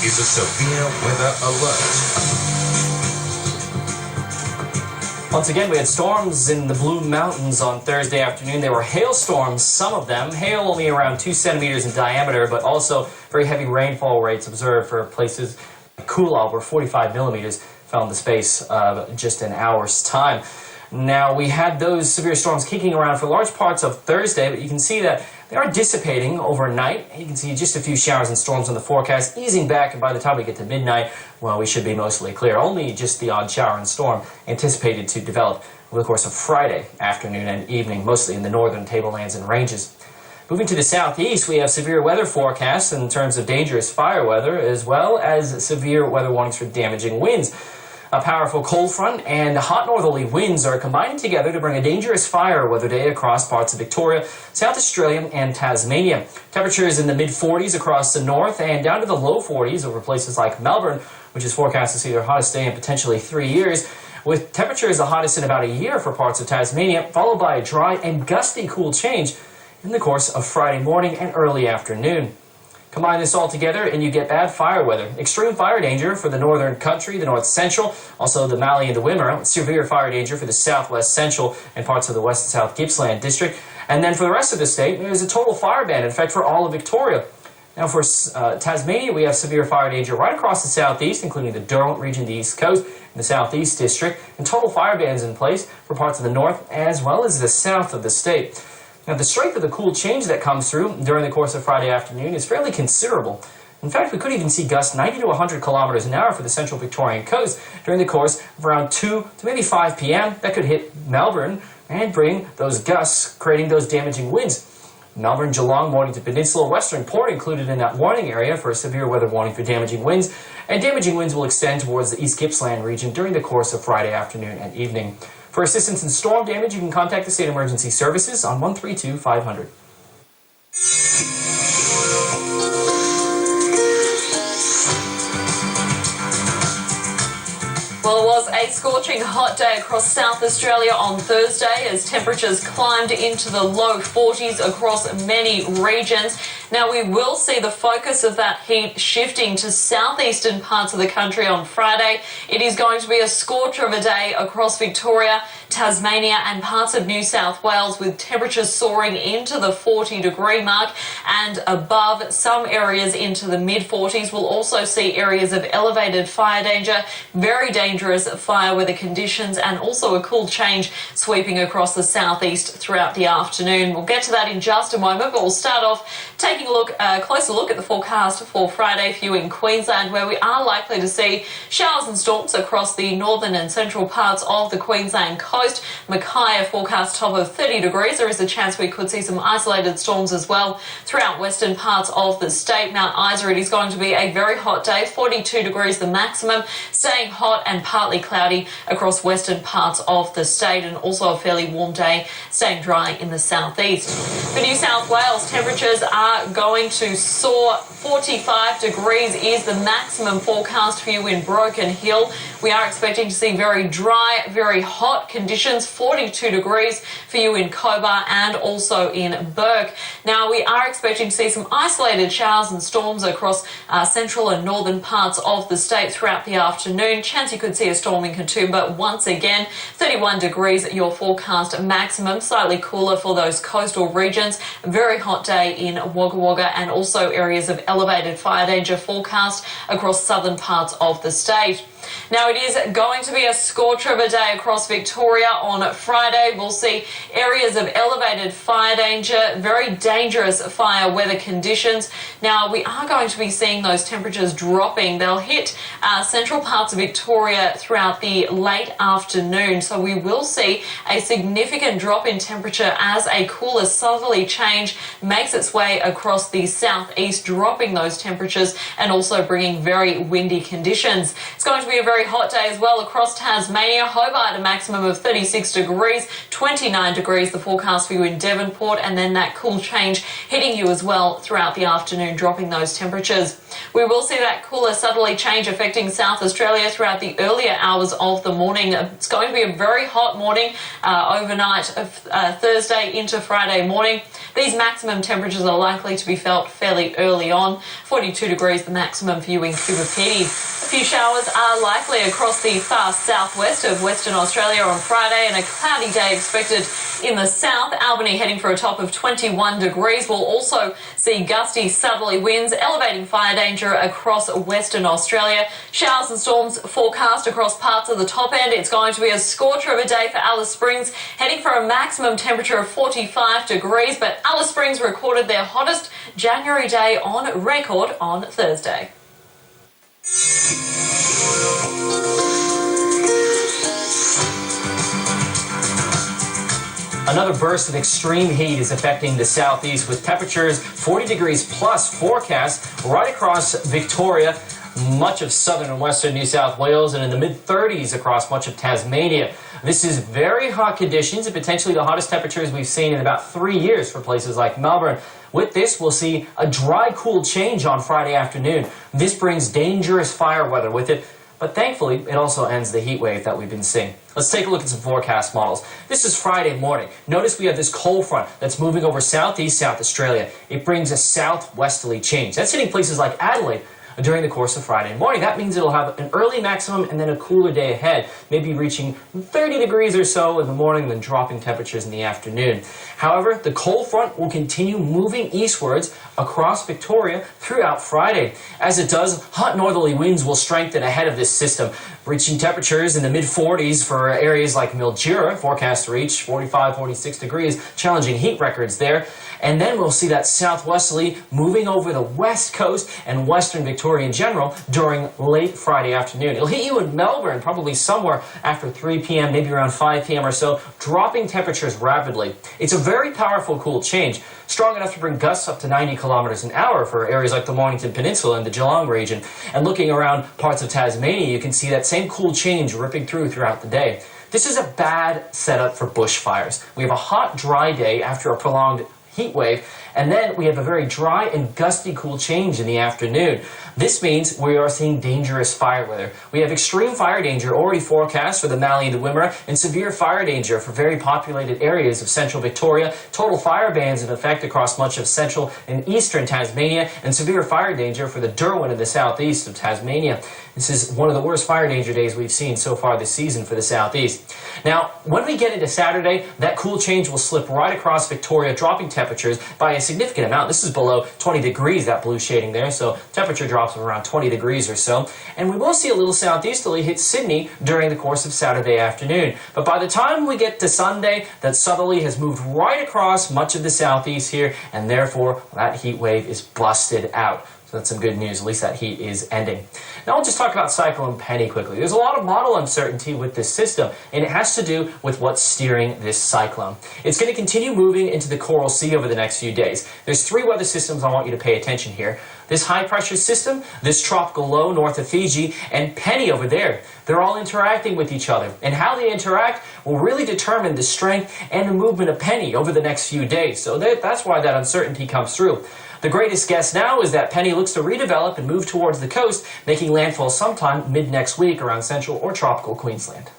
is a severe weather alert. Once again, we had storms in the Blue Mountains on Thursday afternoon. They were hailstorms, some of them. Hail only around 2 centimeters in diameter, but also very heavy rainfall rates observed for places like Coolal, where 45 millimeters fell in the space of just an hour's time. Now, we had those severe storms kicking around for large parts of Thursday, but you can see that they are dissipating overnight. You can see just a few showers and storms on the forecast, easing back, and by the time we get to midnight, well, we should be mostly clear. Only just the odd shower and storm anticipated to develop over the course of Friday afternoon and evening, mostly in the northern tablelands and ranges. Moving to the southeast, we have severe weather forecasts in terms of dangerous fire weather, as well as severe weather warnings for damaging winds. A powerful cold front and hot northerly winds are combining together to bring a dangerous fire weather day across parts of Victoria, South Australia and Tasmania. Temperatures in the mid-40s across the north and down to the low 40s over places like Melbourne, which is forecast to see their hottest day in potentially 3 years, with temperatures the hottest in about a year for parts of Tasmania, followed by a dry and gusty cool change in the course of Friday morning and early afternoon. Combine this all together and you get bad fire weather. Extreme fire danger for the northern country, the north central, also the Mallee and the Wimmera. Severe fire danger for the southwest central and parts of the west and south Gippsland district. And then for the rest of the state, there's a total fire ban, in fact, for all of Victoria. Now for Tasmania, we have severe fire danger right across the southeast, including the Derwent region, the east coast, and the southeast district, and total fire bans in place for parts of the north as well as the south of the state. Now, the strength of the cool change that comes through during the course of Friday afternoon is fairly considerable. In fact, we could even see gusts 90 to 100 kilometers an hour for the central Victorian coast during the course of around 2 to maybe 5 p.m. That could hit Melbourne and bring those gusts, creating those damaging winds. Melbourne, Geelong, Mornington Peninsula, Western Port included in that warning area for a severe weather warning for damaging winds. And damaging winds will extend towards the East Gippsland region during the course of Friday afternoon and evening. For assistance in storm damage, you can contact the State Emergency Services on 132 500. Well, it was a scorching hot day across South Australia on Thursday as temperatures climbed into the low 40s across many regions. Now, we will see the focus of that heat shifting to southeastern parts of the country on Friday. It is going to be a scorcher of a day across Victoria, Tasmania and parts of New South Wales, with temperatures soaring into the 40-degree mark and above. Some areas into the mid-40s. We'll also see areas of elevated fire danger, very dangerous fire weather conditions, and also a cool change sweeping across the southeast throughout the afternoon. We'll get to that in just a moment, but we'll start off taking a closer look at the forecast for Friday for you in Queensland, where we are likely to see showers and storms across the northern and central parts of the Queensland coast. Mackay forecast top of 30 degrees. There is a chance we could see some isolated storms as well throughout western parts of the state. Mount Isa, it is going to be a very hot day, 42 degrees the maximum, staying hot and partly cloudy across western parts of the state, and also a fairly warm day, staying dry in the southeast. For New South Wales, temperatures are going to soar. 45 degrees is the maximum forecast for you in Broken Hill. We are expecting to see very dry, very hot conditions, 42 degrees for you in Cobar and also in Bourke. Now, we are expecting to see some isolated showers and storms across central and northern parts of the state throughout the afternoon. Chance you could see a storm in Katoomba once again. 31 degrees your forecast maximum, slightly cooler for those coastal regions. Very hot day in Wagga Wagga and also areas of elevated fire danger forecast across southern parts of the state. Now, it is going to be a scorcher of a day across Victoria on Friday. We'll see areas of elevated fire danger, very dangerous fire weather conditions. Now, we are going to be seeing those temperatures dropping. They'll hit central parts of Victoria throughout the late afternoon. So we will see a significant drop in temperature as a cooler southerly change makes its way across the southeast, dropping those temperatures and also bringing very windy conditions. It's going to be be a very hot day as well across Tasmania. Hobart, a maximum of 36 degrees, 29 degrees the forecast for you in Devonport, and then that cool change hitting you as well throughout the afternoon, dropping those temperatures. We will see that cooler southerly change affecting South Australia throughout the earlier hours of the morning. It's going to be a very hot morning overnight of Thursday into Friday morning. These maximum temperatures are likely to be felt fairly early on. 42 degrees the maximum for you in Coober Pedy. A few showers are likely across the far southwest of Western Australia on Friday, and a cloudy day expected in the south. Albany heading for a top of 21 degrees. We'll also see gusty southerly winds, elevating fire danger across Western Australia. Showers and storms forecast across parts of the top end. It's going to be a scorcher of a day for Alice Springs, heading for a maximum temperature of 45 degrees. But Alice Springs recorded their hottest January day on record on Thursday. Another burst of extreme heat is affecting the southeast, with temperatures 40 degrees plus forecast right across Victoria, much of southern and western New South Wales, and in the mid-30s across much of Tasmania. This is very hot conditions and potentially the hottest temperatures we've seen in about 3 years for places like Melbourne. With this, we'll see a dry, cool change on Friday afternoon. This brings dangerous fire weather with it, but thankfully, it also ends the heat wave that we've been seeing. Let's take a look at some forecast models. This is Friday morning. Notice we have this cold front that's moving over southeast South Australia. It brings a southwesterly change. That's hitting places like Adelaide during the course of Friday morning. That means it'll have an early maximum and then a cooler day ahead, maybe reaching 30 degrees or so in the morning, then dropping temperatures in the afternoon. However, the cold front will continue moving eastwards across Victoria throughout Friday. As it does, hot northerly winds will strengthen ahead of this system, reaching temperatures in the mid-40s for areas like Mildura, forecast to reach 45, 46 degrees, challenging heat records there. And then we'll see that southwesterly moving over the west coast and western Victoria in general during late Friday afternoon. It'll hit you in Melbourne probably somewhere after 3 p.m., maybe around 5 p.m. or so, dropping temperatures rapidly. It's a very powerful cool change, strong enough to bring gusts up to 90 kilometers an hour for areas like the Mornington Peninsula and the Geelong region. And looking around parts of Tasmania, you can see that same cool change ripping throughout the day. This is a bad setup for bushfires. We have a hot, dry day after a prolonged heat wave, and then we have a very dry and gusty cool change in the afternoon. This means we are seeing dangerous fire weather. We have extreme fire danger already forecast for the Mallee and the Wimmera, and severe fire danger for very populated areas of central Victoria. Total fire bans in effect across much of central and eastern Tasmania, and severe fire danger for the Derwent in the southeast of Tasmania. This is one of the worst fire danger days we've seen so far this season for the southeast. Now, when we get into Saturday, that cool change will slip right across Victoria, dropping temperatures by a significant amount. This is below 20 degrees, that blue shading there, so temperature drops of around 20 degrees or so. And we will see a little southeasterly hit Sydney during the course of Saturday afternoon. But by the time we get to Sunday, that southerly has moved right across much of the southeast here, and therefore that heat wave is busted out. So that's some good news. At least that heat is ending. Now I'll just talk about Cyclone Penny quickly. There's a lot of model uncertainty with this system, and it has to do with what's steering this cyclone. It's going to continue moving into the Coral Sea over the next few days. There's 3 weather systems I want you to pay attention here. This high-pressure system, this tropical low north of Fiji, and Penny over there. They're all interacting with each other, and how they interact will really determine the strength and the movement of Penny over the next few days. So that's why that uncertainty comes through. The greatest guess now is that Penny looks to redevelop and move towards the coast, making landfall sometime mid-next week around central or tropical Queensland.